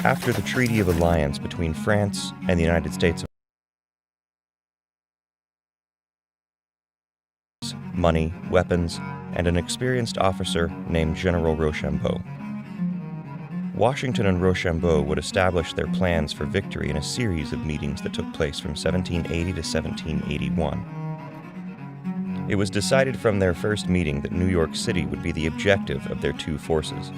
After the Treaty of Alliance between France and the United States, money, weapons, and an experienced officer named General Rochambeau. Washington and Rochambeau would establish their plans for victory in a series of meetings that took place from 1780 to 1781. It was decided from their first meeting that New York City would be the objective of their two forces,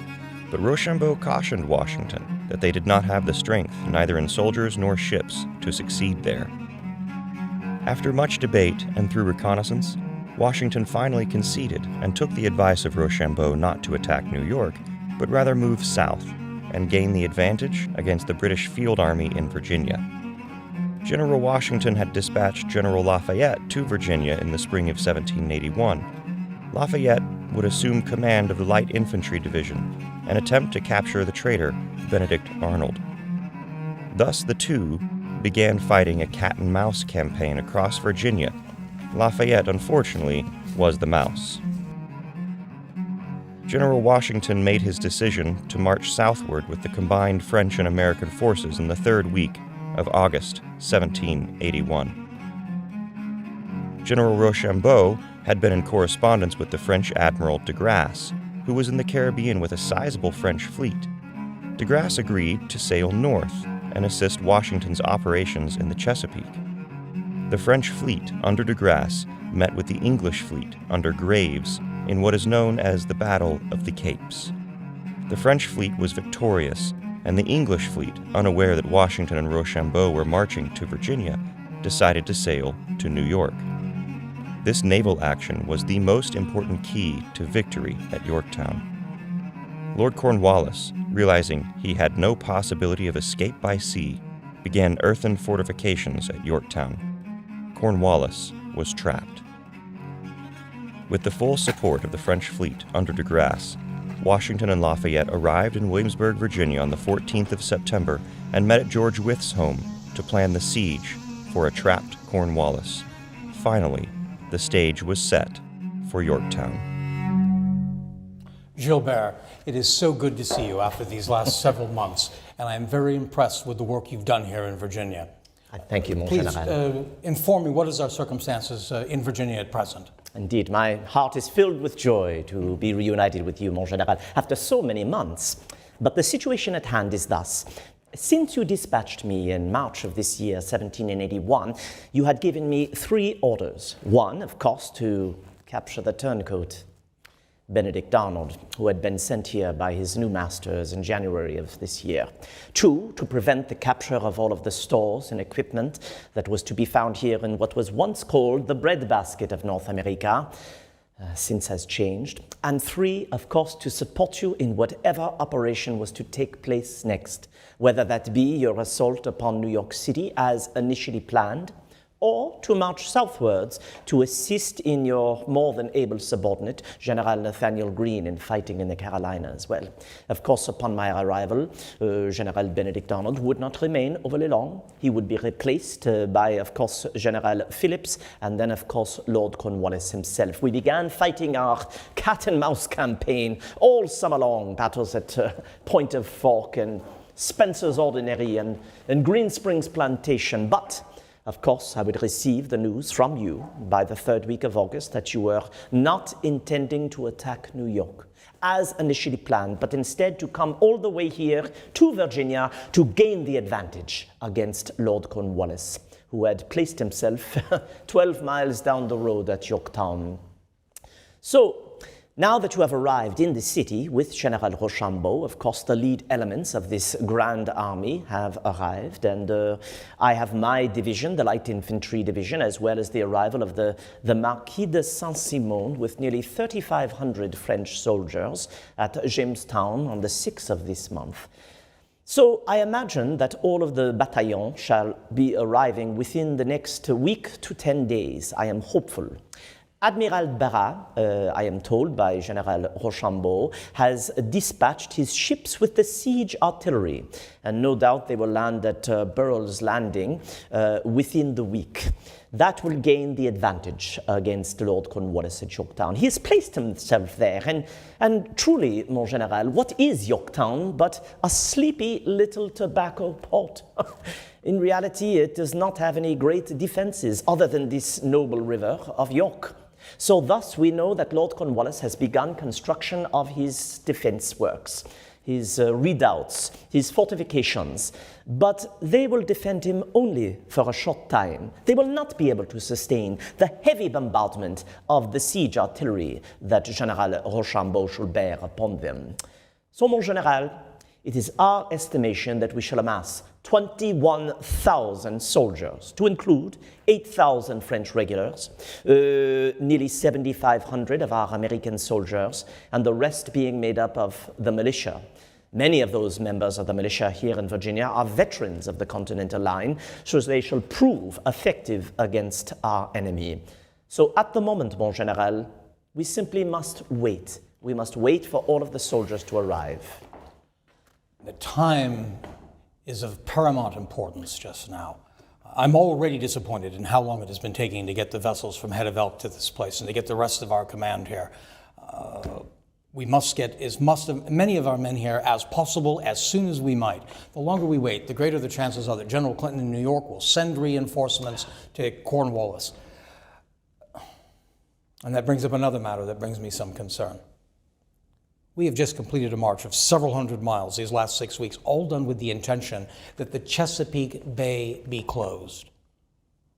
but Rochambeau cautioned Washington that they did not have the strength, neither in soldiers nor ships, to succeed there. After much debate and through reconnaissance, Washington finally conceded and took the advice of Rochambeau not to attack New York, but rather move south and gain the advantage against the British Field Army in Virginia. General Washington had dispatched General Lafayette to Virginia in the spring of 1781. Lafayette would assume command of the Light Infantry Division and attempt to capture the traitor Benedict Arnold. Thus the two began fighting a cat-and-mouse campaign across Virginia. Lafayette, unfortunately, was the mouse. General Washington made his decision to march southward with the combined French and American forces in the third week of August 1781. General Rochambeau had been in correspondence with the French Admiral de Grasse, who was in the Caribbean with a sizable French fleet. De Grasse agreed to sail north and assist Washington's operations in the Chesapeake. The French fleet under de Grasse met with the English fleet under Graves in what is known as the Battle of the Capes. The French fleet was victorious, and the English fleet, unaware that Washington and Rochambeau were marching to Virginia, decided to sail to New York. This naval action was the most important key to victory at Yorktown. Lord Cornwallis, realizing he had no possibility of escape by sea, began earthen fortifications at Yorktown. Cornwallis was trapped. With the full support of the French fleet under de Grasse, Washington and Lafayette arrived in Williamsburg, Virginia on the 14th of September and met at George Wythe's home to plan the siege for a trapped Cornwallis. Finally, the stage was set for Yorktown. Gilbert, it is so good to see you after these last several months, and I am very impressed with the work you've done here in Virginia. Thank you, mon Please général. inform me, what is our circumstances in Virginia at present? Indeed, my heart is filled with joy to be reunited with you, mon général, after so many months. But the situation at hand is thus. Since you dispatched me in March of this year, 1781, you had given me 3 orders. One, of course, to capture the turncoat, Benedict Arnold, who had been sent here by his new masters in January of this year. 2, to prevent the capture of all of the stores and equipment that was to be found here in what was once called the breadbasket of North America, since has changed. And 3, of course, to support you in whatever operation was to take place next, whether that be your assault upon New York City as initially planned, or to march southwards to assist in your more than able subordinate, General Nathaniel Greene, in fighting in the Carolinas. Well, of course, upon my arrival, General Benedict Arnold would not remain overly long. He would be replaced by, of course, General Phillips, and then, of course, Lord Cornwallis himself. We began fighting our cat-and-mouse campaign all summer long, battles at Point of Fork and Spencer's Ordinary and Green Springs Plantation. But of course, I would receive the news from you by the 3rd week of August that you were not intending to attack New York as initially planned, but instead to come all the way here to Virginia to gain the advantage against Lord Cornwallis, who had placed himself 12 miles down the road at Yorktown. So, now that you have arrived in the city with General Rochambeau, of course, the lead elements of this grand army have arrived, and I have my division, the Light Infantry Division, as well as the arrival of the Marquis de Saint-Simon with nearly 3,500 French soldiers at Jamestown on the 6th of this month. So I imagine that all of the battalions shall be arriving within the next week to 10 days. I am hopeful. Admiral Barras, I am told by General Rochambeau, has dispatched his ships with the siege artillery, and no doubt they will land at Burrell's Landing within the week. That will gain the advantage against Lord Cornwallis at Yorktown. He has placed himself there, and truly, mon général, what is Yorktown but a sleepy little tobacco port? In reality, it does not have any great defenses other than this noble river of York. So thus we know that Lord Cornwallis has begun construction of his defense works, his redoubts, his fortifications, but they will defend him only for a short time. They will not be able to sustain the heavy bombardment of the siege artillery that General Rochambeau shall bear upon them. So, mon général, it is our estimation that we shall amass 21,000 soldiers, to include 8,000 French regulars, nearly 7,500 of our American soldiers, and the rest being made up of the militia. Many of those members of the militia here in Virginia are veterans of the Continental Line, so they shall prove effective against our enemy. So at the moment, mon général, we simply must wait. We must wait for all of the soldiers to arrive. The time is of paramount importance just now. I'm already disappointed in how long it has been taking to get the vessels from Head of Elk to this place and to get the rest of our command here. We must get many of our men here as possible as soon as we might. The longer we wait, the greater the chances are that General Clinton in New York will send reinforcements to Cornwallis. And that brings up another matter that brings me some concern. We have just completed a march of several hundred miles these last 6 weeks, all done with the intention that the Chesapeake Bay be closed.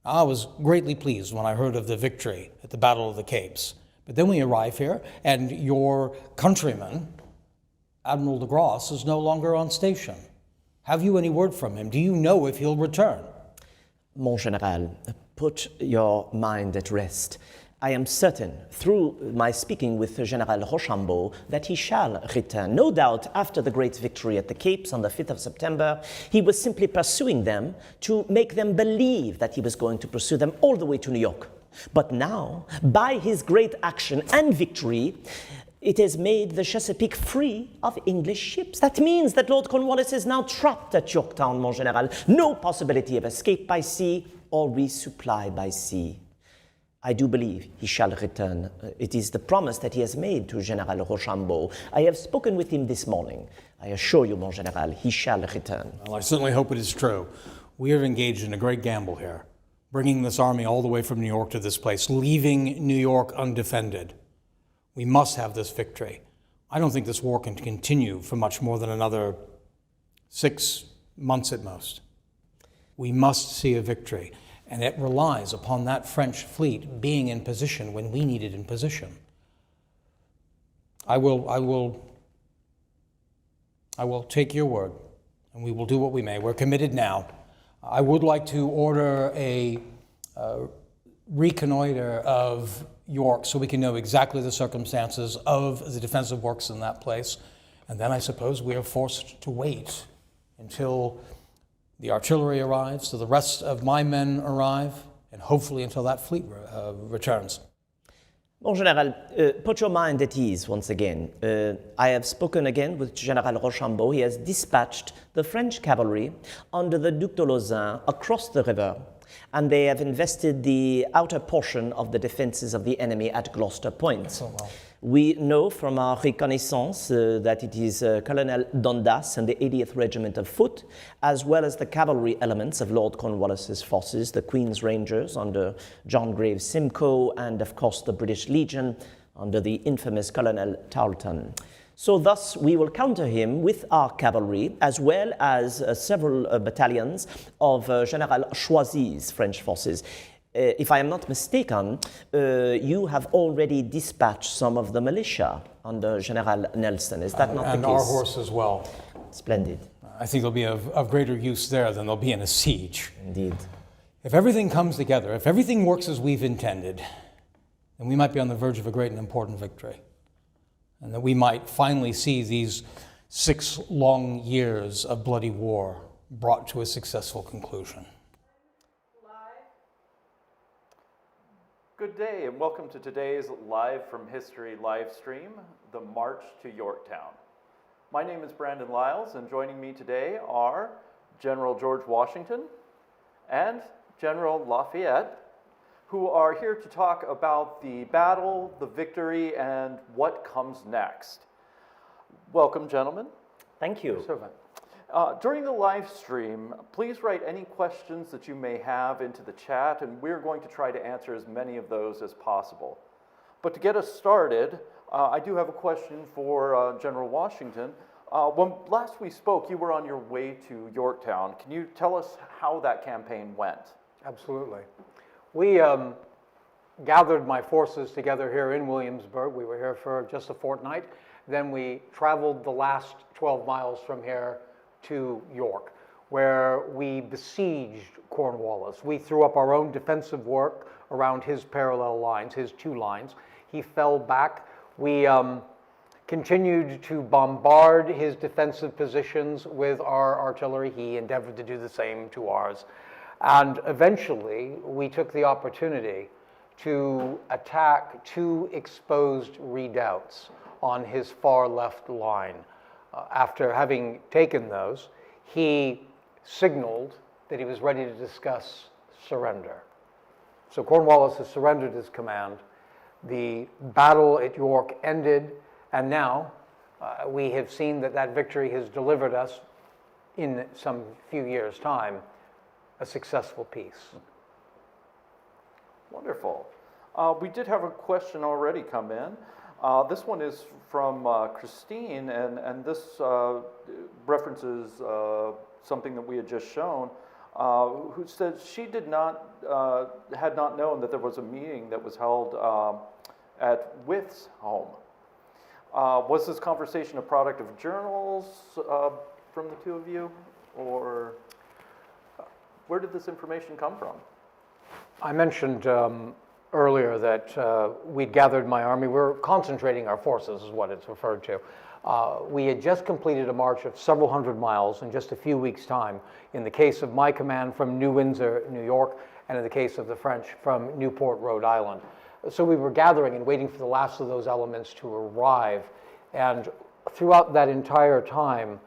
I was greatly pleased when I heard of the victory at the Battle of the Capes. But then we arrive here, and your countryman, Admiral de Grasse, is no longer on station. Have you any word from him? Do you know if he'll return? Mon général, put your mind at rest. I am certain, through my speaking with General Rochambeau, that he shall return. No doubt, after the great victory at the Capes on the 5th of September, he was simply pursuing them to make them believe that he was going to pursue them all the way to New York. But now, by his great action and victory, it has made the Chesapeake free of English ships. That means that Lord Cornwallis is now trapped at Yorktown, mon général. No possibility of escape by sea or resupply by sea. I do believe he shall return. It is the promise that he has made to General Rochambeau. I have spoken with him this morning. I assure you, mon général, he shall return. Well, I certainly hope it is true. We are engaged in a great gamble here, bringing this army all the way from New York to this place, leaving New York undefended. We must have this victory. I don't think this war can continue for much more than another 6 months at most. We must see a victory. And it relies upon that French fleet being in position when we need it in position. I will take your word, and we will do what we may. We're committed now. I would like to order a reconnoiter of York so we can know exactly the circumstances of the defensive works in that place. And then I suppose we are forced to wait until the artillery arrives, so the rest of my men arrive, and hopefully until that fleet returns. Mon général, put your mind at ease once again. I have spoken again with General Rochambeau. He has dispatched the French cavalry under the Duc de Lauzun across the river, and they have invested the outer portion of the defenses of the enemy at Gloucester Point. So well. We know from our reconnaissance that it is Colonel Dundas and the 80th Regiment of Foot, as well as the cavalry elements of Lord Cornwallis's forces, the Queen's Rangers under John Graves Simcoe, and of course the British Legion under the infamous Colonel Tarleton. So thus we will counter him with our cavalry, as well as several battalions of General Choisy's French forces. If I am not mistaken, you have already dispatched some of the militia under General Nelson. Is that not the case? And our horse as well. Splendid. I think they'll be of greater use there than they'll be in a siege. Indeed. If everything comes together, if everything works as we've intended, then we might be on the verge of a great and important victory. And that we might finally see these 6 long years of bloody war brought to a successful conclusion. Good day and welcome to today's Live from History live stream, The March to Yorktown. My name is Brandon Lyles and joining me today are General George Washington and General Lafayette, who are here to talk about the battle, the victory, and what comes next. Welcome, gentlemen. Thank you. During the live stream, please write any questions that you may have into the chat, and we're going to try to answer as many of those as possible. But to get us started, I do have a question for General Washington. When last we spoke, you were on your way to Yorktown. Can you tell us how that campaign went? Absolutely. We gathered my forces together here in Williamsburg. We were here for just a fortnight. Then we traveled the last 12 miles from here to York, where we besieged Cornwallis. We threw up our own defensive work around his parallel lines, his two lines. He fell back. We continued to bombard his defensive positions with our artillery. He endeavored to do the same to ours. And eventually, we took the opportunity to attack two exposed redoubts on his far left line. After having taken those, he signaled that he was ready to discuss surrender. So Cornwallis has surrendered his command. The battle at York ended, and now we have seen that that victory has delivered us, in some few years' time, a successful peace. Wonderful. We did have a question already come in. This one is from Christine, and this references something that we had just shown, who said she had not known that there was a meeting that was held at Wyth's home. Was this conversation a product of journals from the two of you, or where did this information come from? I mentioned earlier that we'd gathered my army. We're concentrating our forces is what it's referred to. We had just completed a march of several hundred miles in just a few weeks' time, in the case of my command from New Windsor, New York, and in the case of the French from Newport, Rhode Island. So we were gathering and waiting for the last of those elements to arrive. And throughout that entire time,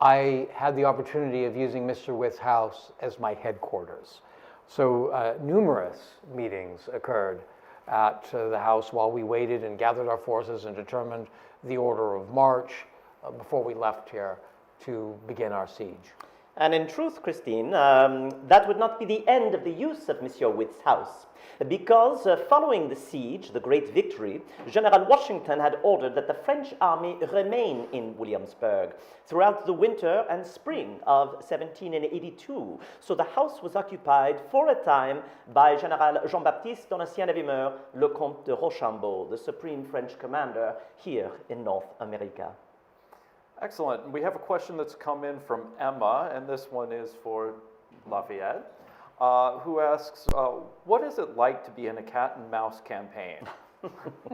I had the opportunity of using Mr. Wyth's house as my headquarters. So numerous meetings occurred at the house while we waited and gathered our forces and determined the order of march before we left here to begin our siege. And in truth, Christine, that would not be the end of the use of Monsieur Wyth's house, because following the siege, the great victory, General Washington had ordered that the French army remain in Williamsburg throughout the winter and spring of 1782. So the house was occupied for a time by General Jean-Baptiste Donatien-Lavimeur, le Comte de Rochambeau, the supreme French commander here in North America. Excellent. We have a question that's come in from Emma, and this one is for Lafayette, who asks, what is it like to be in a cat and mouse campaign?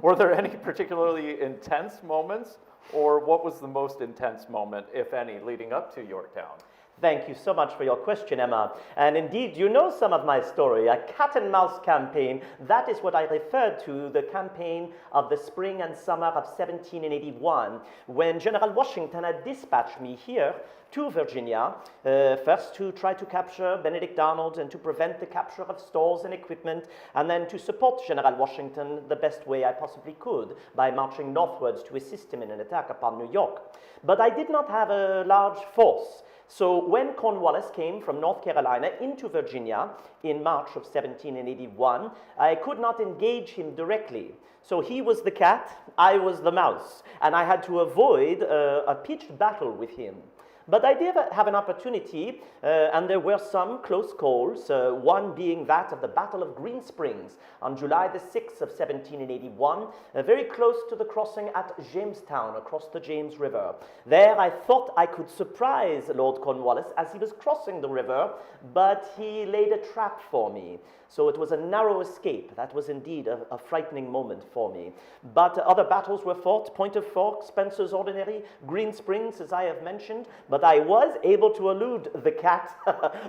Were there any particularly intense moments, or what was the most intense moment, if any, leading up to Yorktown? Thank you so much for your question, Emma. And indeed, you know some of my story, a cat and mouse campaign. That is what I referred to, the campaign of the spring and summer of 1781, when General Washington had dispatched me here to Virginia, first to try to capture Benedict Arnold and to prevent the capture of stores and equipment, and then to support General Washington the best way I possibly could by marching northwards to assist him in an attack upon New York. But I did not have a large force. So when Cornwallis came from North Carolina into Virginia in March of 1781, I could not engage him directly. So he was the cat, I was the mouse, and I had to avoid a pitched battle with him. But I did have an opportunity, and there were some close calls, one being that of the Battle of Green Springs on July the 6th of 1781, very close to the crossing at Jamestown, across the James River. There I thought I could surprise Lord Cornwallis as he was crossing the river, but he laid a trap for me. So it was a narrow escape. That was indeed a frightening moment for me. But other battles were fought, Point of Fork, Spencer's Ordinary, Green Springs, as I have mentioned. but I was able to elude the cat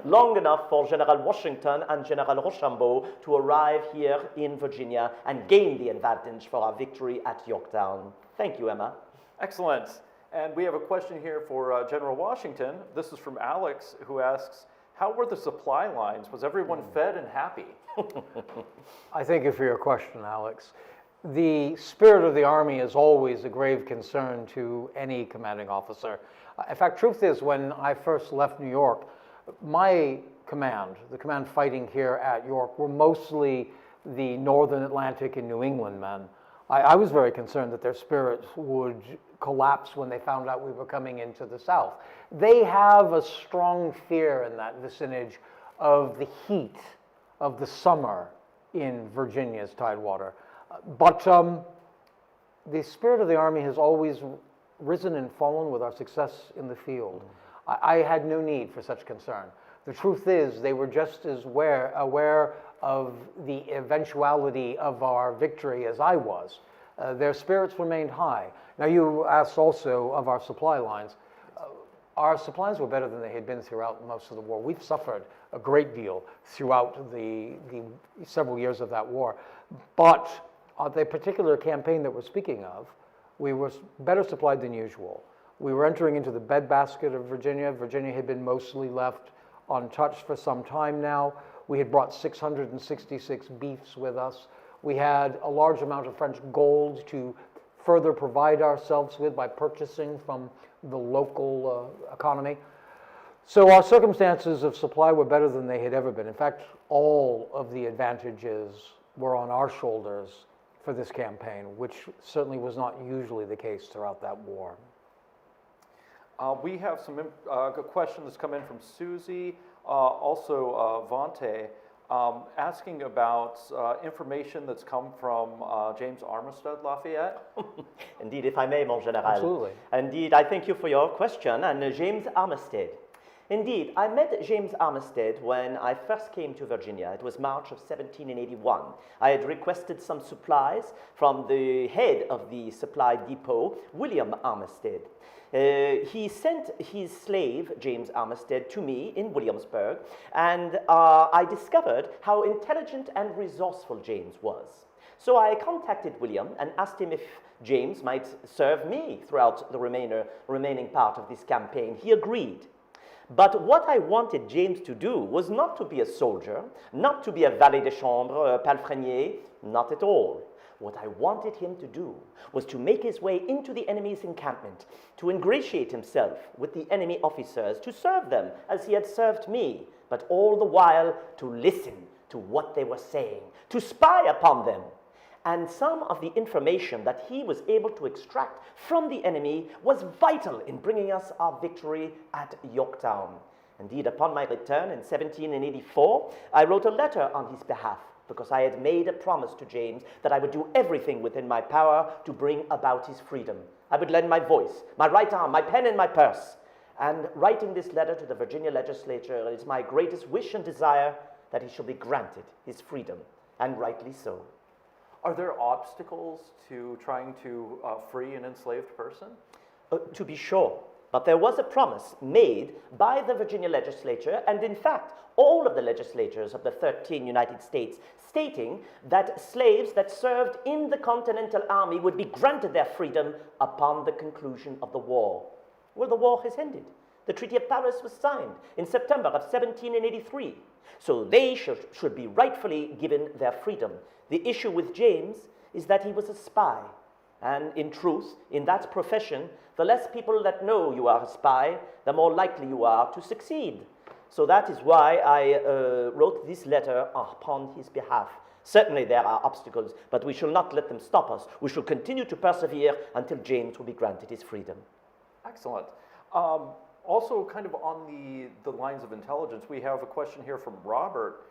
long enough for General Washington and General Rochambeau to arrive here in Virginia and gain the advantage for our victory at Yorktown. Thank you, Emma. Excellent. And we have a question here for General Washington. This is from Alex, who asks, how were the supply lines? Was everyone fed and happy? I thank you for your question, Alex. The spirit of the Army is always a grave concern to any commanding officer. In fact, truth is, when I first left New York, my command, the command fighting here at York, were mostly the Northern Atlantic and New England men. I was very concerned that their spirits would collapse when they found out we were coming into the South. They have a strong fear in that vicinage of the heat of the summer in Virginia's Tidewater. But the spirit of the Army has always risen and fallen with our success in the field. I had no need for such concern. The truth is, they were just as aware of the eventuality of our victory as I was. Their spirits remained high. Now, you asked also of our supply lines. Our supplies were better than they had been throughout most of the war. We've suffered a great deal throughout the several years of that war. But the particular campaign that we're speaking of, we were better supplied than usual. We were entering into the bedbasket of Virginia. Virginia had been mostly left untouched for some time now. We had brought 666 beefs with us. We had a large amount of French gold to further provide ourselves with by purchasing from the local economy. So our circumstances of supply were better than they had ever been. In fact, all of the advantages were on our shoulders for this campaign, which certainly was not usually the case throughout that war. We have some questions come in from Susie, also Vontae, asking about information that's come from James Armistead Lafayette. Indeed, if I may, Mon Général. Absolutely. Indeed, I thank you for your question. And James Armistead. Indeed, I met James Armistead when I first came to Virginia. It was March of 1781. I had requested some supplies from the head of the supply depot, William Armistead. He sent his slave, James Armistead, to me in Williamsburg, and I discovered how intelligent and resourceful James was. So I contacted William and asked him if James might serve me throughout the remaining part of this campaign. He agreed. But what I wanted James to do was not to be a soldier, not to be a valet de chambre, a palefrenier, not at all. What I wanted him to do was to make his way into the enemy's encampment, to ingratiate himself with the enemy officers, to serve them as he had served me, but all the while to listen to what they were saying, to spy upon them. And some of the information that he was able to extract from the enemy was vital in bringing us our victory at Yorktown. Indeed, upon my return in 1784, I wrote a letter on his behalf, because I had made a promise to James that I would do everything within my power to bring about his freedom. I would lend my voice, my right arm, my pen and my purse. And writing this letter to the Virginia legislature, it is my greatest wish and desire that he shall be granted his freedom, and rightly so. Are there obstacles to trying to free an enslaved person? To be sure. But there was a promise made by the Virginia legislature, and in fact, all of the legislatures of the 13 United States, stating that slaves that served in the Continental Army would be granted their freedom upon the conclusion of the war. Well, the war has ended. The Treaty of Paris was signed in September of 1783. So they should be rightfully given their freedom. The issue with James is that he was a spy. And in truth, in that profession, the less people that know you are a spy, the more likely you are to succeed. So that is why I wrote this letter upon his behalf. Certainly there are obstacles, but we shall not let them stop us. We shall continue to persevere until James will be granted his freedom. Excellent. Also, kind of on the lines of intelligence, we have a question here from Robert,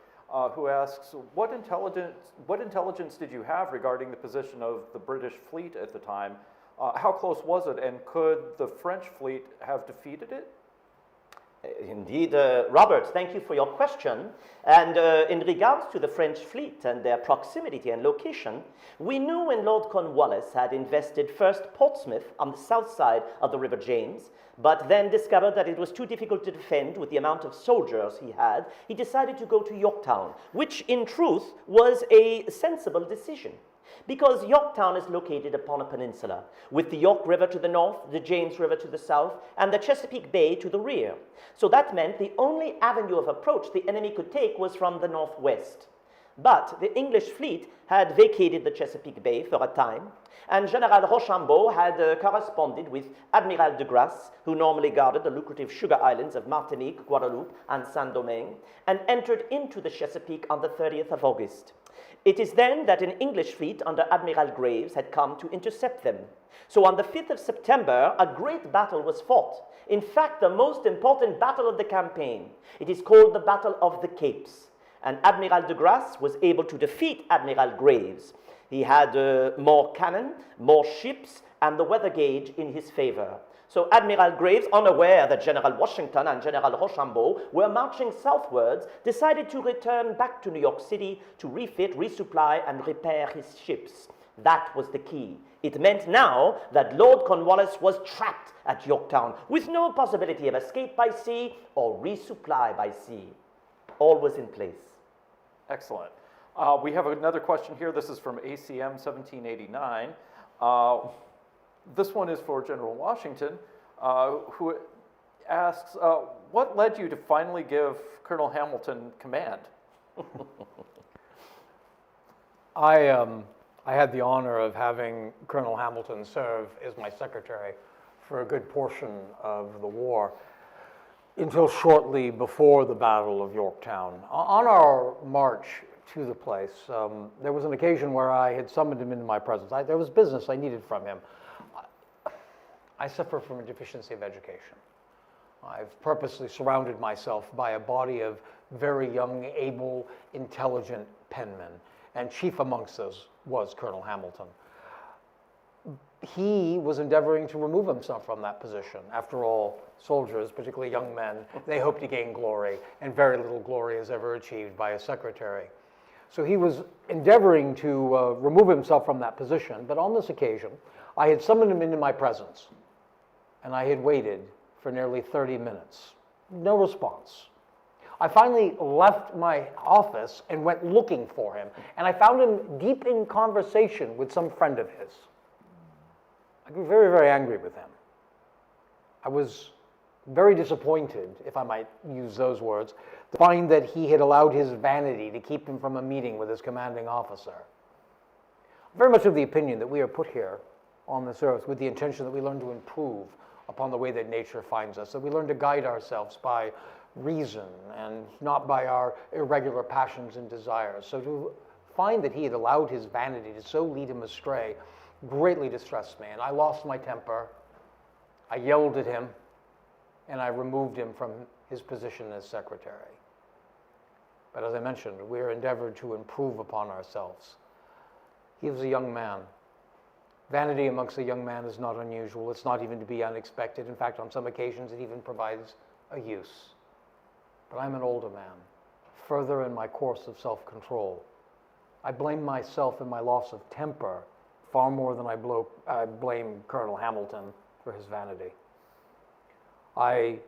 who asks, what intelligence did you have regarding the position of the British fleet at the time? How close was it, and could the French fleet have defeated it? Indeed, Robert, thank you for your question. And in regards to the French fleet and their proximity and location, we knew when Lord Cornwallis had invested first Portsmouth on the south side of the River James, but then discovered that it was too difficult to defend with the amount of soldiers he had, he decided to go to Yorktown, which in truth was a sensible decision. Because Yorktown is located upon a peninsula, with the York River to the north, the James River to the south, and the Chesapeake Bay to the rear. So that meant the only avenue of approach the enemy could take was from the northwest. But the English fleet had vacated the Chesapeake Bay for a time, and General Rochambeau had corresponded with Admiral de Grasse, who normally guarded the lucrative sugar islands of Martinique, Guadeloupe, and Saint-Domingue, and entered into the Chesapeake on the 30th of August. It is then that an English fleet under Admiral Graves had come to intercept them. So on the 5th of September, a great battle was fought. In fact, the most important battle of the campaign. It is called the Battle of the Capes. And Admiral de Grasse was able to defeat Admiral Graves. He had more cannon, more ships, and the weather gauge in his favor. So Admiral Graves, unaware that General Washington and General Rochambeau were marching southwards, decided to return back to New York City to refit, resupply, and repair his ships. That was the key. It meant now that Lord Cornwallis was trapped at Yorktown with no possibility of escape by sea or resupply by sea. All was in place. Excellent. We have another question here. This is from ACM 1789. This one is for General Washington, who asks, what led you to finally give Colonel Hamilton command? I had the honor of having Colonel Hamilton serve as my secretary for a good portion of the war until shortly before the Battle of Yorktown. On our march to the place, there was an occasion where I had summoned him into my presence. There was business I needed from him. I suffer from a deficiency of education. I've purposely surrounded myself by a body of very young, able, intelligent penmen, and chief amongst those was Colonel Hamilton. He was endeavoring to remove himself from that position. After all, soldiers, particularly young men, they hope to gain glory, and very little glory is ever achieved by a secretary. So he was endeavoring to remove himself from that position, but on this occasion, I had summoned him into my presence, and I had waited for nearly 30 minutes. No response. I finally left my office and went looking for him, and I found him deep in conversation with some friend of his. I grew very, very angry with him. I was very disappointed, if I might use those words, to find that he had allowed his vanity to keep him from a meeting with his commanding officer. I'm very much of the opinion that we are put here on this earth with the intention that we learn to improve upon the way that nature finds us, that we learn to guide ourselves by reason and not by our irregular passions and desires. So to find that he had allowed his vanity to so lead him astray greatly distressed me, and I lost my temper. I yelled at him, and I removed him from his position as secretary. But as I mentioned, we are endeavored to improve upon ourselves. He was a young man. Vanity amongst a young man is not unusual. It's not even to be unexpected. In fact, on some occasions, it even provides a use. But I'm an older man, further in my course of self-control. I blame myself and my loss of temper far more than I blame Colonel Hamilton for his vanity. I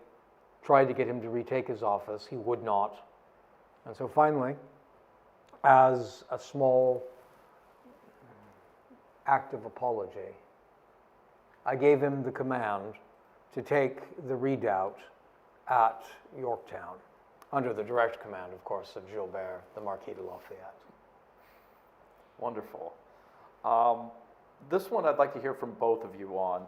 tried to get him to retake his office. He would not. And so finally, as a small act of apology, I gave him the command to take the redoubt at Yorktown, under the direct command, of course, of Gilbert, the Marquis de Lafayette. Wonderful. This one I'd like to hear from both of you on.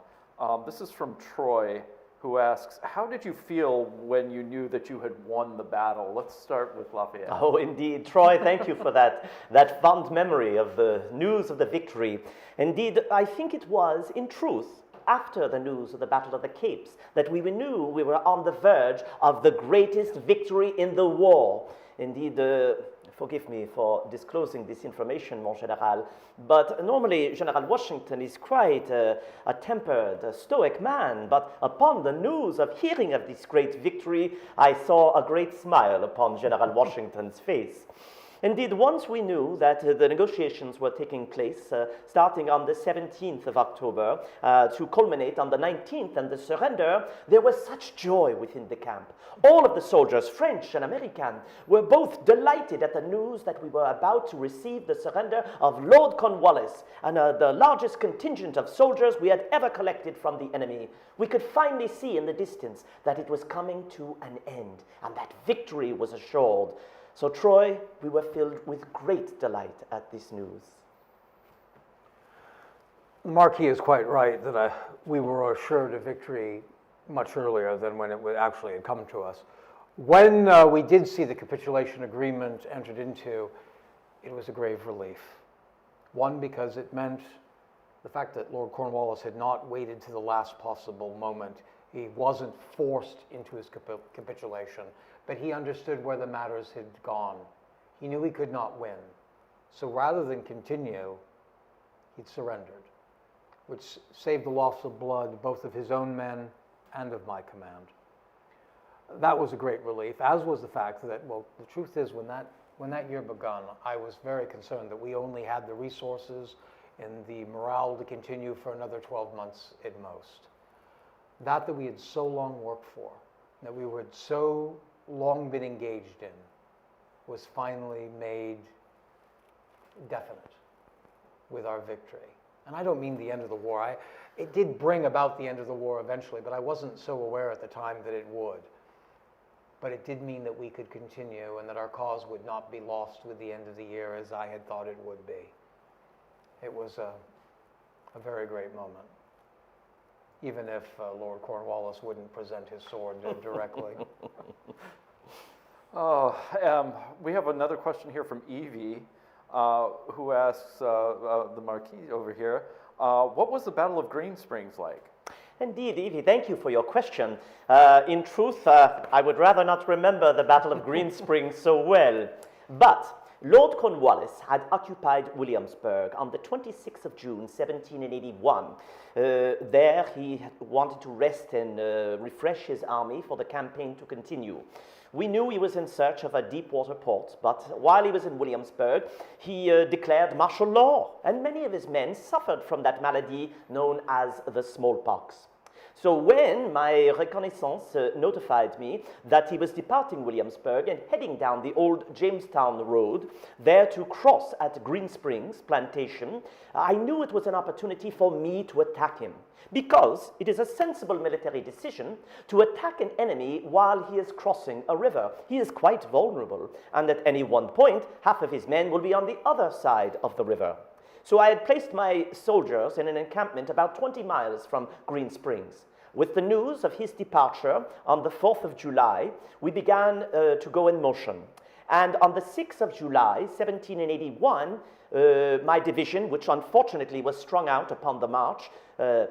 This is from Troy, who asks, how did you feel when you knew that you had won the battle? Let's start with Lafayette. Oh, indeed. Troy, thank you for that fond memory of the news of the victory. Indeed, I think it was, in truth, after the news of the Battle of the Capes, that we knew we were on the verge of the greatest victory in the war. Indeed, Forgive me for disclosing this information, mon général, but normally General Washington is quite a tempered, stoic man, but upon the news of hearing of this great victory, I saw a great smile upon General Washington's face. Indeed, once we knew that the negotiations were taking place, starting on the 17th of October, to culminate on the 19th and the surrender, there was such joy within the camp. All of the soldiers, French and American, were both delighted at the news that we were about to receive the surrender of Lord Cornwallis and the largest contingent of soldiers we had ever collected from the enemy. We could finally see in the distance that it was coming to an end and that victory was assured. So, Troy, we were filled with great delight at this news. The Marquis is quite right that we were assured of victory much earlier than when it actually had come to us. When we did see the capitulation agreement entered into, it was a grave relief. One, because it meant the fact that Lord Cornwallis had not waited to the last possible moment. He wasn't forced into his capitulation, but he understood where the matters had gone. He knew he could not win. So rather than continue, he'd surrendered, which saved the loss of blood, both of his own men and of my command. That was a great relief, as was the fact that, well, the truth is, when that year begun, I was very concerned that we only had the resources and the morale to continue for another 12 months at most. That we had so long worked for, that we had so long been engaged in, was finally made definite with our victory. And I don't mean the end of the war. It did bring about the end of the war eventually, but I wasn't so aware at the time that it would. But it did mean that we could continue and that our cause would not be lost with the end of the year as I had thought it would be. It was a very great moment, even if Lord Cornwallis wouldn't present his sword directly. We have another question here from Evie, who asks the Marquis over here, what was the Battle of Green Springs like? Indeed, Evie, thank you for your question. In truth, I would rather not remember the Battle of Green Springs so well, but Lord Cornwallis had occupied Williamsburg on the 26th of June, 1781. There he wanted to rest and refresh his army for the campaign to continue. We knew he was in search of a deep water port, but while he was in Williamsburg, he declared martial law, and many of his men suffered from that malady known as the smallpox. So when my reconnaissance notified me that he was departing Williamsburg and heading down the old Jamestown road, there to cross at Green Springs Plantation, I knew it was an opportunity for me to attack him, because it is a sensible military decision to attack an enemy while he is crossing a river. He is quite vulnerable, and at any one point, half of his men will be on the other side of the river. So I had placed my soldiers in an encampment about 20 miles from Green Springs. With the news of his departure on the 4th of July, we began to go in motion. And on the 6th of July, 1781, my division, which unfortunately was strung out upon the march,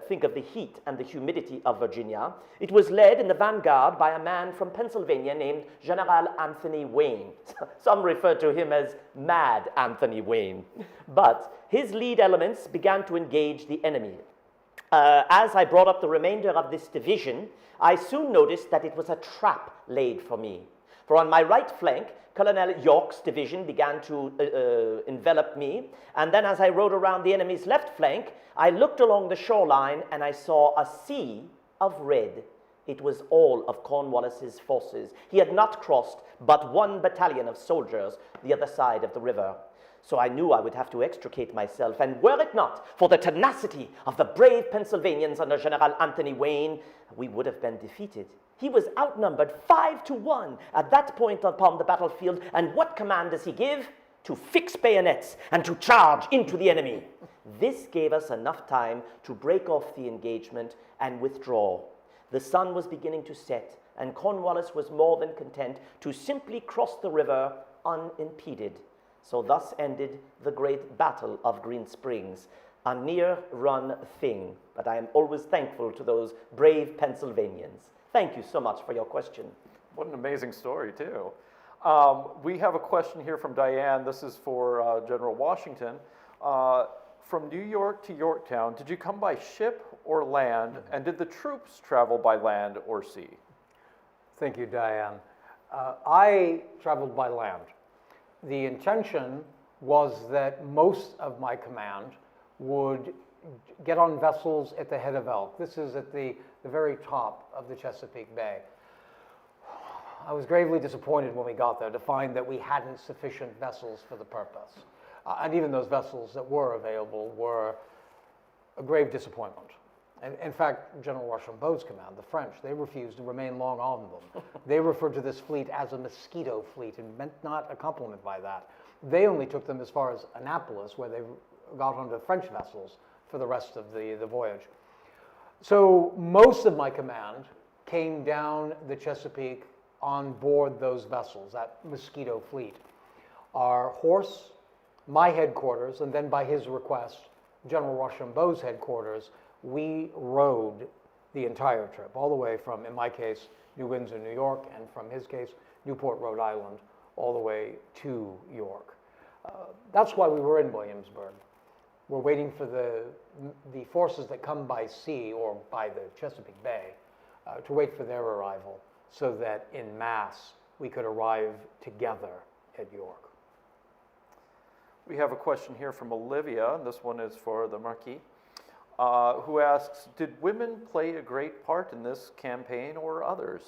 think of the heat and the humidity of Virginia, it was led in the vanguard by a man from Pennsylvania named General Anthony Wayne. Some refer to him as Mad Anthony Wayne. But his lead elements began to engage the enemy. As I brought up the remainder of this division, I soon noticed that it was a trap laid for me. For on my right flank, Colonel York's division began to envelop me, and then as I rode around the enemy's left flank, I looked along the shoreline and I saw a sea of red. It was all of Cornwallis's forces. He had not crossed but one battalion of soldiers the other side of the river. So I knew I would have to extricate myself, and were it not for the tenacity of the brave Pennsylvanians under General Anthony Wayne, we would have been defeated. He was outnumbered 5-1 at that point upon the battlefield, and what command does he give? To fix bayonets and to charge into the enemy. This gave us enough time to break off the engagement and withdraw. The sun was beginning to set, and Cornwallis was more than content to simply cross the river unimpeded. So thus ended the great Battle of Green Springs, a near-run thing, but I am always thankful to those brave Pennsylvanians. Thank you so much for your question. What an amazing story, too. We have a question here from Diane. This is for General Washington. From New York to Yorktown, did you come by ship or land? And did the troops travel by land or sea? Thank you, Diane. I traveled by land. The intention was that most of my command would get on vessels at the head of Elk. This is at the very top of the Chesapeake Bay. I was gravely disappointed when we got there to find that we hadn't sufficient vessels for the purpose. And even those vessels that were available were a grave disappointment. And in fact, General Rochambeau's command, the French, they refused to remain long on them. They referred to this fleet as a mosquito fleet and meant not a compliment by that. They only took them as far as Annapolis, where they got onto French vessels for the rest of the voyage. So most of my command came down the Chesapeake on board those vessels, that mosquito fleet. Our horse, my headquarters, and then by his request, General Rochambeau's headquarters, we rode the entire trip, all the way from, in my case, New Windsor, New York, and from his case, Newport, Rhode Island, all the way to York. That's why we were in Williamsburg. We're waiting for the forces that come by sea or by the Chesapeake Bay to wait for their arrival so that in mass we could arrive together at York. We have a question here from Olivia, and this one is for the Marquis, who asks, did women play a great part in this campaign or others?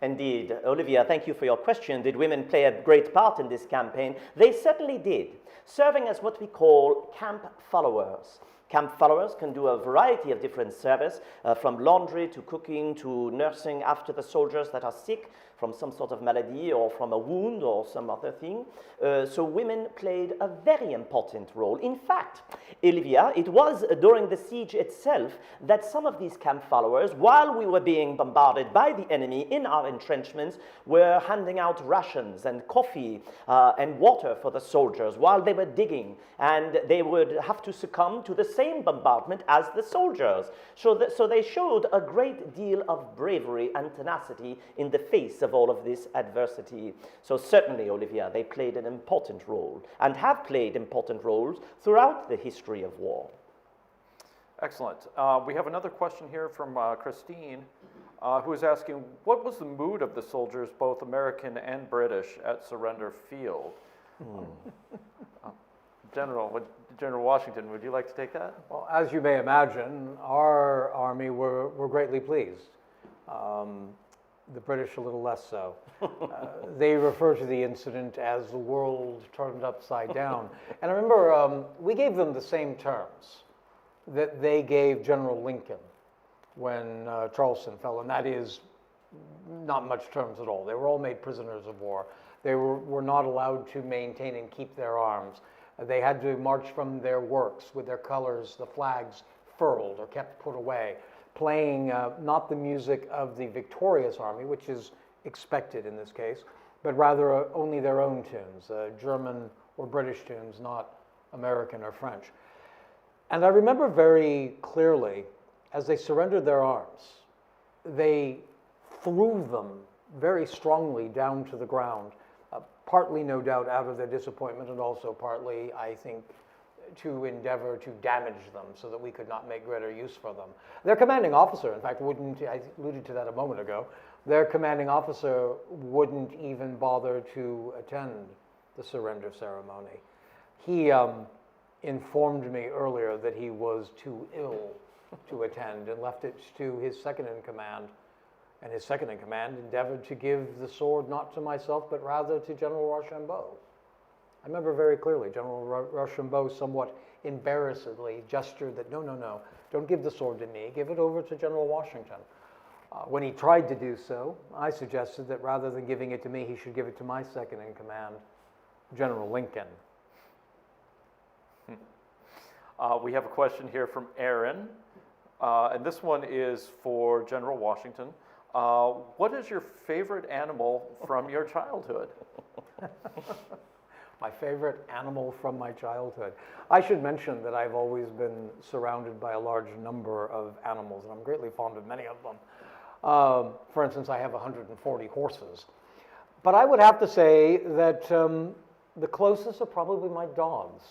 Indeed. Olivia, thank you for your question. Did women play a great part in this campaign? They certainly did, serving as what we call camp followers. Camp followers can do a variety of different service, from laundry to cooking to nursing after the soldiers that are sick from some sort of malady or from a wound or some other thing. So women played a very important role. In fact, Olivia, it was during the siege itself that some of these camp followers, while we were being bombarded by the enemy in our entrenchments, were handing out rations and coffee and water for the soldiers while they were digging, and they would have to succumb to the same bombardment as the soldiers. So they showed a great deal of bravery and tenacity in the face of all of this adversity. So certainly, Olivia, they played an important role and have played important roles throughout the history of war. Excellent. We have another question here from Christine, who is asking, what was the mood of the soldiers, both American and British, at Surrender Field? General Washington, would you like to take that? Well, as you may imagine, our army were greatly pleased. The British a little less so. They refer to the incident as the world turned upside down. And I remember we gave them the same terms that they gave General Lincoln when Charleston fell, and that is not much terms at all. They were all made prisoners of war. They were not allowed to maintain and keep their arms. They had to march from their works with their colors, the flags furled or kept put away, playing not the music of the victorious army, which is expected in this case, but rather only their own tunes, German or British tunes, not American or French. And I remember very clearly, as they surrendered their arms, they threw them very strongly down to the ground, partly, no doubt, out of their disappointment, and also partly, I think, to endeavor to damage them so that we could not make greater use for them. Their commanding officer, in fact, I alluded to that a moment ago, their commanding officer wouldn't even bother to attend the surrender ceremony. He informed me earlier that he was too ill to attend and left it to his second-in-command. And his second-in-command endeavored to give the sword not to myself, but rather to General Rochambeau. I remember very clearly General Rochambeau somewhat embarrassedly gestured that, no, don't give the sword to me, give it over to General Washington. When he tried to do so, I suggested that rather than giving it to me, he should give it to my second-in-command, General Lincoln. We have a question here from Aaron, and this one is for General Washington. What is your favorite animal from your childhood? My favorite animal from my childhood. I should mention that I've always been surrounded by a large number of animals, and I'm greatly fond of many of them. For instance, I have 140 horses. But I would have to say that the closest are probably my dogs.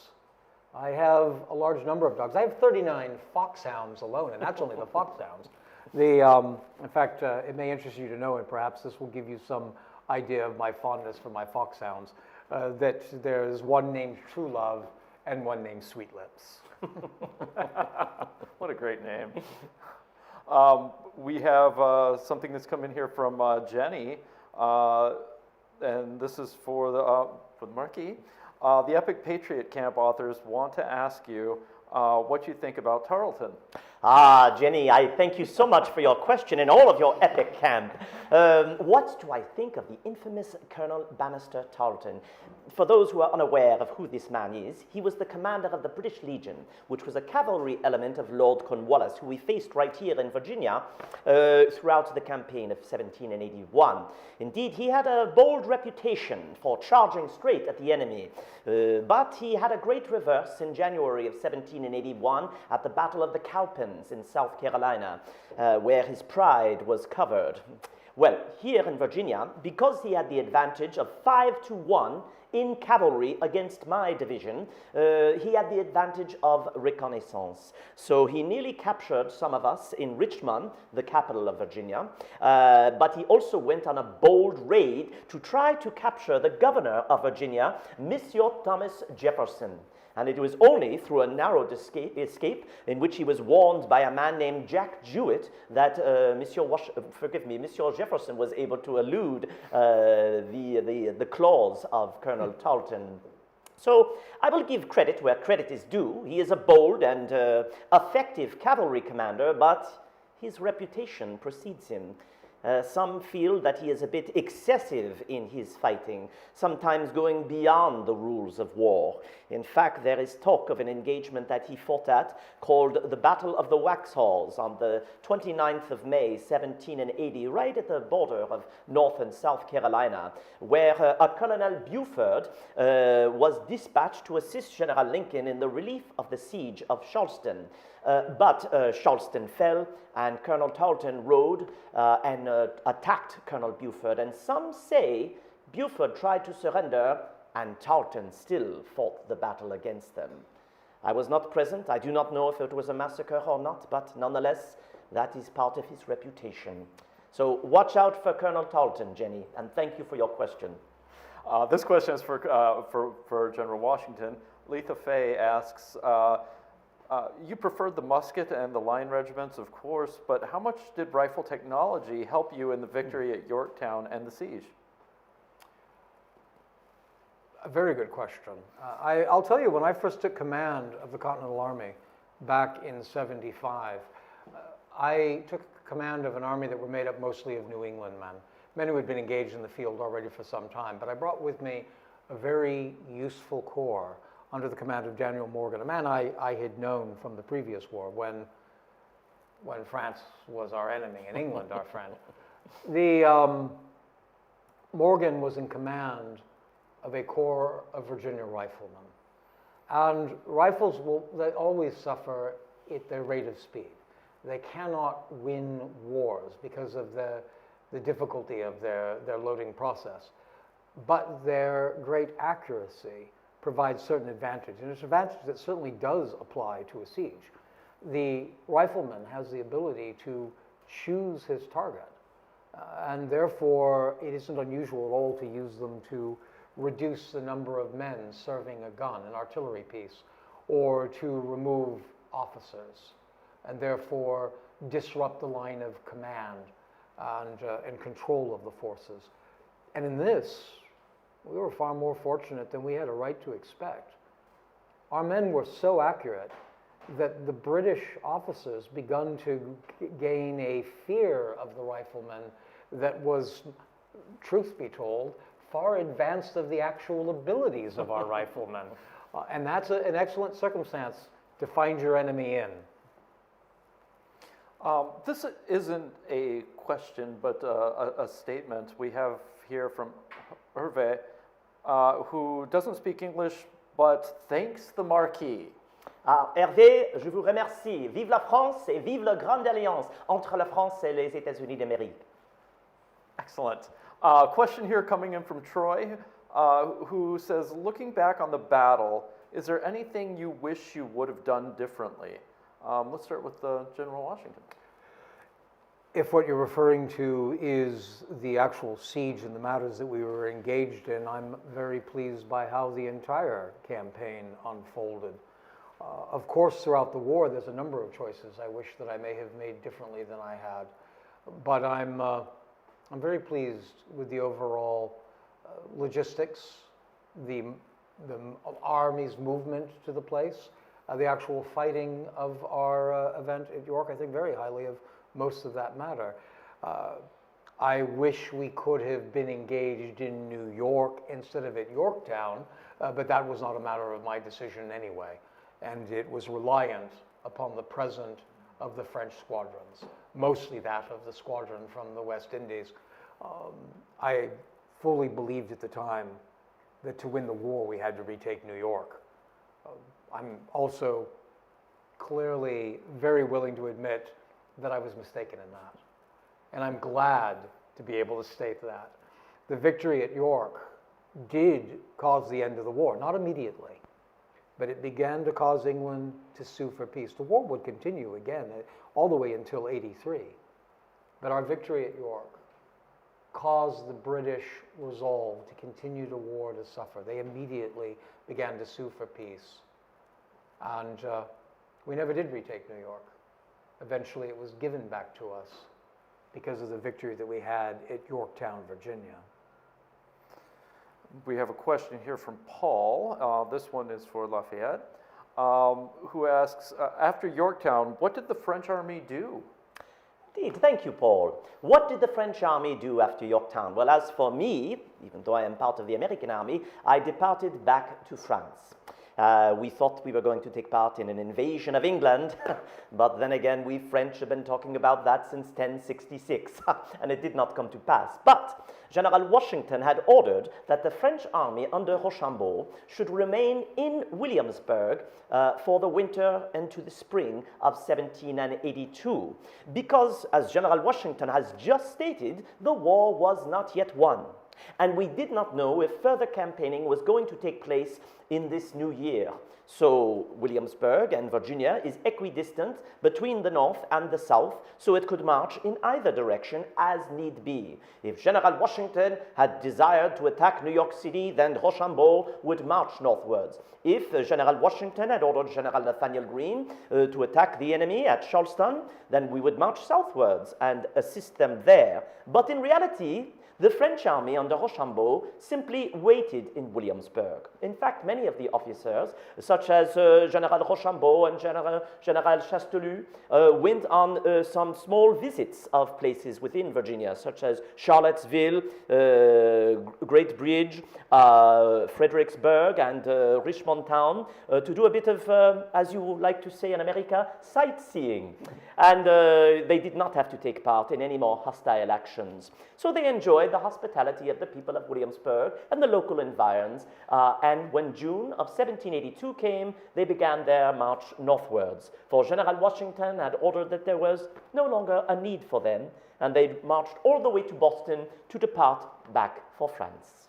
I have a large number of dogs. I have 39 foxhounds alone, and that's only the foxhounds. In fact, it may interest you to know, and perhaps this will give you some idea of my fondness for my foxhounds, that there's one named True Love and one named Sweet Lips. What a great name. We have something that's come in here from Jenny, and this is for the Marquis. The Epic Patriot Camp authors want to ask you what you think about Tarleton. Jenny, I thank you so much for your question and all of your epic camp. What do I think of the infamous Colonel Bannister Tarleton? For those who are unaware of who this man is, he was the commander of the British Legion, which was a cavalry element of Lord Cornwallis, who we faced right here in Virginia throughout the campaign of 1781. Indeed, he had a bold reputation for charging straight at the enemy, but he had a great reverse in January of 1781 at the Battle of the Cowpens in South Carolina, where his pride was covered. Well, here in Virginia, because he had the advantage of 5-1 in cavalry against my division, he had the advantage of reconnaissance. So he nearly captured some of us in Richmond, the capital of Virginia, but he also went on a bold raid to try to capture the governor of Virginia, Monsieur Thomas Jefferson. And it was only through a narrow escape in which he was warned by a man named Jack Jewett that Monsieur Jefferson was able to elude the claws of Colonel Tarleton. So I will give credit where credit is due. He is a bold and effective cavalry commander, but his reputation precedes him. Some feel that he is a bit excessive in his fighting, sometimes going beyond the rules of war. In fact, there is talk of an engagement that he fought at called the Battle of the Waxhaws on the 29th of May, 1780, right at the border of North and South Carolina, where a Colonel Buford was dispatched to assist General Lincoln in the relief of the siege of Charleston. But Charleston fell, and Colonel Tarleton rode and attacked Colonel Buford. And some say Buford tried to surrender, and Tarleton still fought the battle against them. I was not present. I do not know if it was a massacre or not, but nonetheless, that is part of his reputation. So watch out for Colonel Tarleton, Jenny, and thank you for your question. This question is for General Washington. Letha Fay asks, you preferred the musket and the line regiments, of course, but how much did rifle technology help you in the victory at Yorktown and the siege? A very good question. I'll tell you, when I first took command of the Continental Army back in '75, I took command of an army that were made up mostly of New England men who had been engaged in the field already for some time. But I brought with me a very useful corps under the command of Daniel Morgan, a man I had known from the previous war when France was our enemy and England our friend. Morgan was in command of a corps of Virginia riflemen. And rifles they always suffer at their rate of speed. They cannot win wars because of the difficulty of their loading process. But their great accuracy provides certain advantage, and it's an advantage that certainly does apply to a siege. The rifleman has the ability to choose his target, and therefore it isn't unusual at all to use them to reduce the number of men serving a gun, an artillery piece, or to remove officers, and therefore disrupt the line of command and control of the forces. And in this, we were far more fortunate than we had a right to expect. Our men were so accurate that the British officers begun to gain a fear of the riflemen that was, truth be told, far advanced of the actual abilities of our riflemen. And that's an excellent circumstance to find your enemy in. This isn't a question, but a statement we have here from Hervé, who doesn't speak English, but thanks the Marquis. Hervé, je vous remercie. Vive la France et vive la grande alliance entre la France et les États-Unis d'Amérique. Excellent. Question here coming in from Troy, who says, looking back on the battle, is there anything you wish you would have done differently? Let's start with General Washington. If what you're referring to is the actual siege and the matters that we were engaged in, I'm very pleased by how the entire campaign unfolded. Of course, throughout the war, there's a number of choices I wish that I may have made differently than I had. But I'm very pleased with the overall logistics, the Army's movement to the place, the actual fighting of our event at York. I think very highly of most of that matter. I wish we could have been engaged in New York instead of at Yorktown, but that was not a matter of my decision anyway. And it was reliant upon the presence of the French squadrons, mostly that of the squadron from the West Indies. I fully believed at the time that to win the war we had to retake New York. I'm also clearly very willing to admit that I was mistaken in that. And I'm glad to be able to state that. The victory at York did cause the end of the war, not immediately, but it began to cause England to sue for peace. The war would continue again all the way until '83. But our victory at York caused the British resolve to continue the war to suffer. They immediately began to sue for peace. And we never did retake New York. Eventually it was given back to us because of the victory that we had at Yorktown, Virginia. We have a question here from Paul. This one is for Lafayette, who asks, after Yorktown, what did the French army do? Indeed, thank you, Paul. What did the French army do after Yorktown? Well, as for me, even though I am part of the American army, I departed back to France. We thought we were going to take part in an invasion of England, but then again, we French have been talking about that since 1066, and it did not come to pass. But General Washington had ordered that the French army under Rochambeau should remain in Williamsburg for the winter and to the spring of 1782, because, as General Washington has just stated, the war was not yet won. And we did not know if further campaigning was going to take place in this new year. So Williamsburg and Virginia is equidistant between the north and the south, so it could march in either direction as need be. If General Washington had desired to attack New York City, then Rochambeau would march northwards. If General Washington had ordered General Nathaniel Greene to attack the enemy at Charleston, then we would march southwards and assist them there. But in reality, the French army under Rochambeau simply waited in Williamsburg. In fact, many of the officers, such as General Rochambeau and General Chastellux, went on some small visits of places within Virginia, such as Charlottesville, Great Bridge, Fredericksburg, and Richmond Town, to do a bit of, as you like to say in America, sightseeing. And they did not have to take part in any more hostile actions. So they enjoyed the hospitality of the people of Williamsburg and the local environs, and when June of 1782 came, they began their march northwards, for General Washington had ordered that there was no longer a need for them, and they marched all the way to Boston to depart back for France.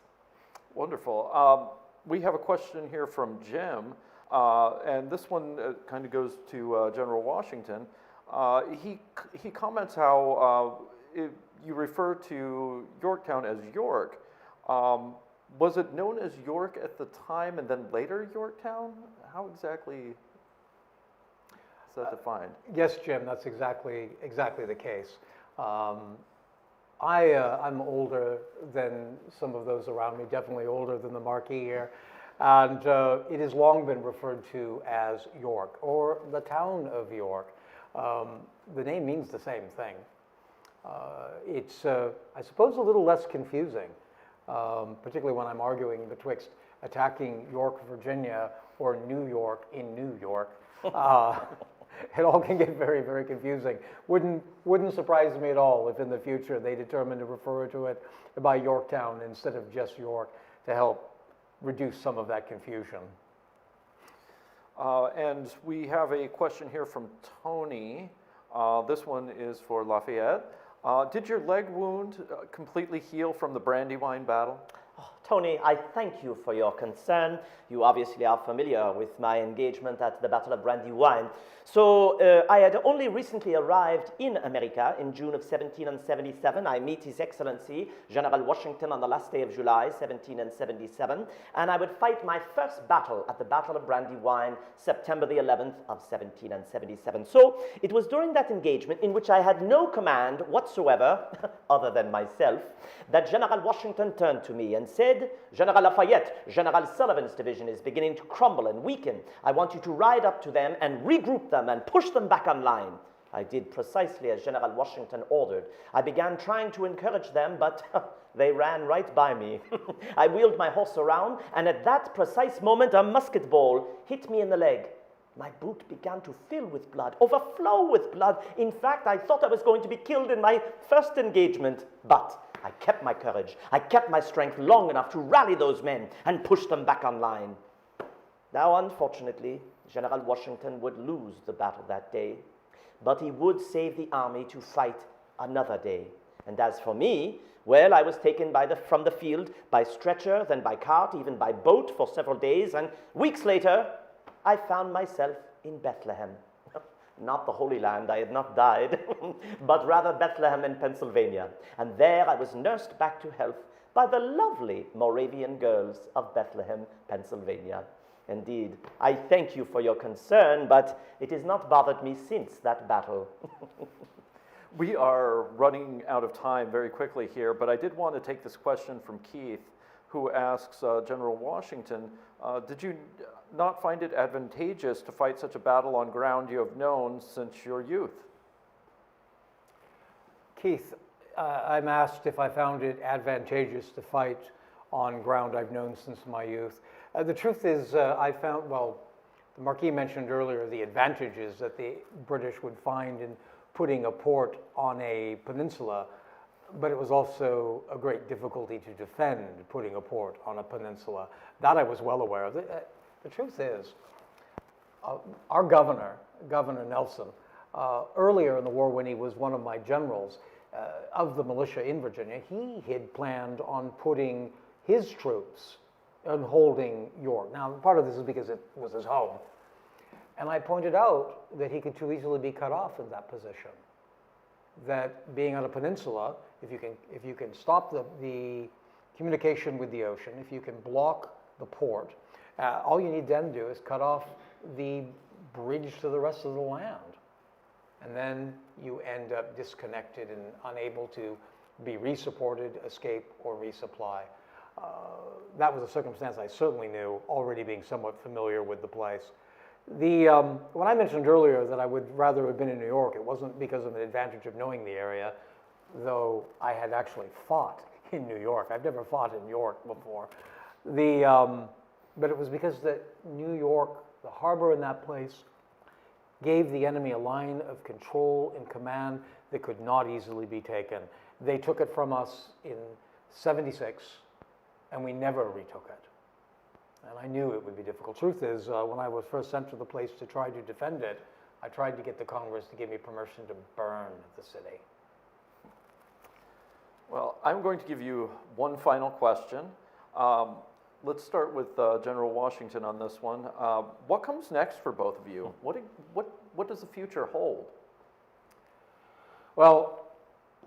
Wonderful. We have a question here from Jim, and this one kind of goes to General Washington. He comments how you refer to Yorktown as York. Was it known as York at the time and then later Yorktown? How exactly is that defined? Yes, Jim, that's exactly the case. I'm older than some of those around me, definitely older than the Marquis here. And it has long been referred to as York, or the town of York. The name means the same thing. It's, I suppose, a little less confusing, particularly when I'm arguing betwixt attacking York, Virginia, or New York in New York. It all can get very, very confusing. Wouldn't surprise me at all if in the future they determine to refer to it by Yorktown instead of just York to help reduce some of that confusion. And we have a question here from Tony. This one is for Lafayette. Did your leg wound completely heal from the Brandywine battle? Tony, I thank you for your concern. You obviously are familiar with my engagement at the Battle of Brandywine. So I had only recently arrived in America in June of 1777. I meet His Excellency, General Washington, on the last day of July, 1777, and I would fight my first battle at the Battle of Brandywine, September the 11th of 1777. So it was during that engagement, in which I had no command whatsoever, other than myself, that General Washington turned to me and said, General Lafayette, General Sullivan's division is beginning to crumble and weaken. I want you to ride up to them and regroup them and push them back on line. I did precisely as General Washington ordered. I began trying to encourage them, but they ran right by me. I wheeled my horse around, and at that precise moment, a musket ball hit me in the leg. My boot began to fill with blood, overflow with blood. In fact, I thought I was going to be killed in my first engagement, but I kept my courage. I kept my strength long enough to rally those men and push them back on line. Now, unfortunately, General Washington would lose the battle that day, but he would save the army to fight another day. And as for me, well, I was taken from the field by stretcher, then by cart, even by boat for several days, and weeks later, I found myself in Bethlehem. Not the Holy Land, I had not died, but rather Bethlehem in Pennsylvania. And there I was nursed back to health by the lovely Moravian girls of Bethlehem, Pennsylvania. Indeed, I thank you for your concern, but it has not bothered me since that battle. We are running out of time very quickly here, but I did want to take this question from Keith, who asks General Washington, did you not find it advantageous to fight such a battle on ground you have known since your youth? Keith, I'm asked if I found it advantageous to fight on ground I've known since my youth. The truth is, I found, well, the Marquis mentioned earlier the advantages that the British would find in putting a port on a peninsula, but it was also a great difficulty to defend putting a port on a peninsula. That I was well aware of. The truth is, our Governor Nelson, earlier in the war when he was one of my generals of the militia in Virginia, he had planned on putting his troops and holding York. Now, part of this is because it was his home. And I pointed out that he could too easily be cut off in that position. That being on a peninsula, if you can stop the communication with the ocean, if you can block the port, all you need then to do is cut off the bridge to the rest of the land. And then you end up disconnected and unable to be resupported, escape, or resupply. That was a circumstance I certainly knew, already being somewhat familiar with the place. When I mentioned earlier that I would rather have been in New York, it wasn't because of an advantage of knowing the area, though I had actually fought in New York. I've never fought in York before. But it was because that New York, the harbor in that place, gave the enemy a line of control and command that could not easily be taken. They took it from us in '76, and we never retook it. And I knew it would be difficult. Truth is, when I was first sent to the place to try to defend it, I tried to get the Congress to give me permission to burn the city. Well, I'm going to give you one final question. Let's start with General Washington on this one. What comes next for both of you? What does the future hold? Well,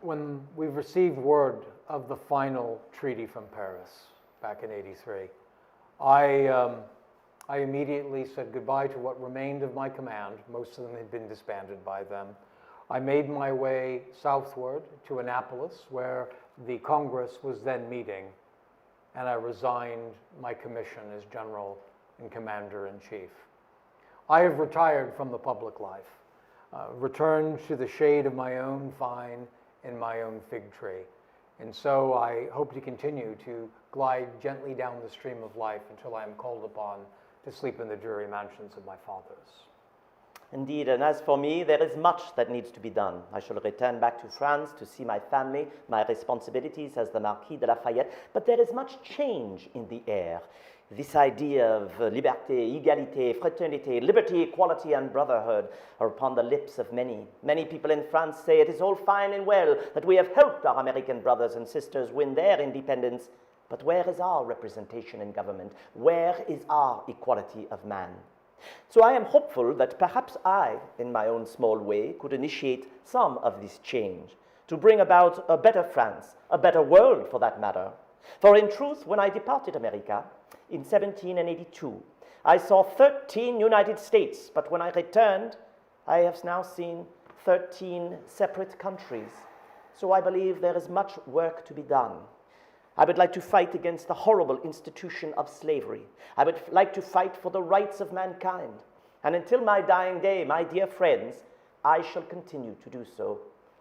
when we received word of the final treaty from Paris back in '83, I immediately said goodbye to what remained of my command. Most of them had been disbanded by then. I made my way southward to Annapolis, where the Congress was then meeting, and I resigned my commission as General and Commander-in-Chief. I have retired from the public life, returned to the shade of my own vine and my own fig tree. And so I hope to continue to glide gently down the stream of life until I am called upon to sleep in the dreary mansions of my fathers. Indeed, and as for me, there is much that needs to be done. I shall return back to France to see my family, my responsibilities as the Marquis de Lafayette, but there is much change in the air. This idea of liberté, égalité, fraternité, liberty, equality, and brotherhood are upon the lips of many. Many people in France say it is all fine and well that we have helped our American brothers and sisters win their independence, but where is our representation in government? Where is our equality of man? So I am hopeful that perhaps I, in my own small way, could initiate some of this change to bring about a better France, a better world for that matter. For in truth, when I departed America in 1782, I saw 13 United States, but when I returned, I have now seen 13 separate countries. So I believe there is much work to be done. I would like to fight against the horrible institution of slavery. I would like to fight for the rights of mankind. And until my dying day, my dear friends, I shall continue to do so.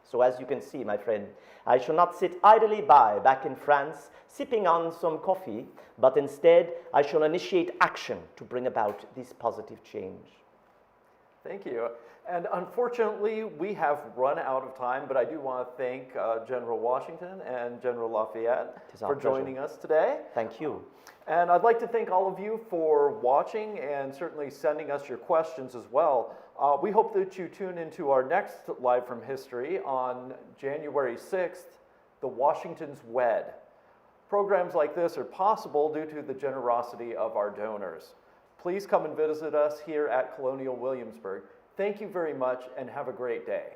So as you can see, my friend, I shall not sit idly by back in France, sipping on some coffee, but instead I shall initiate action to bring about this positive change. Thank you. And unfortunately, we have run out of time, but I do want to thank General Washington and General Lafayette for joining us today. Thank you. And I'd like to thank all of you for watching and certainly sending us your questions as well. We hope that you tune into our next Live from History on January 6th, The Washingtons Wed. Programs like this are possible due to the generosity of our donors. Please come and visit us here at Colonial Williamsburg. Thank you very much and have a great day.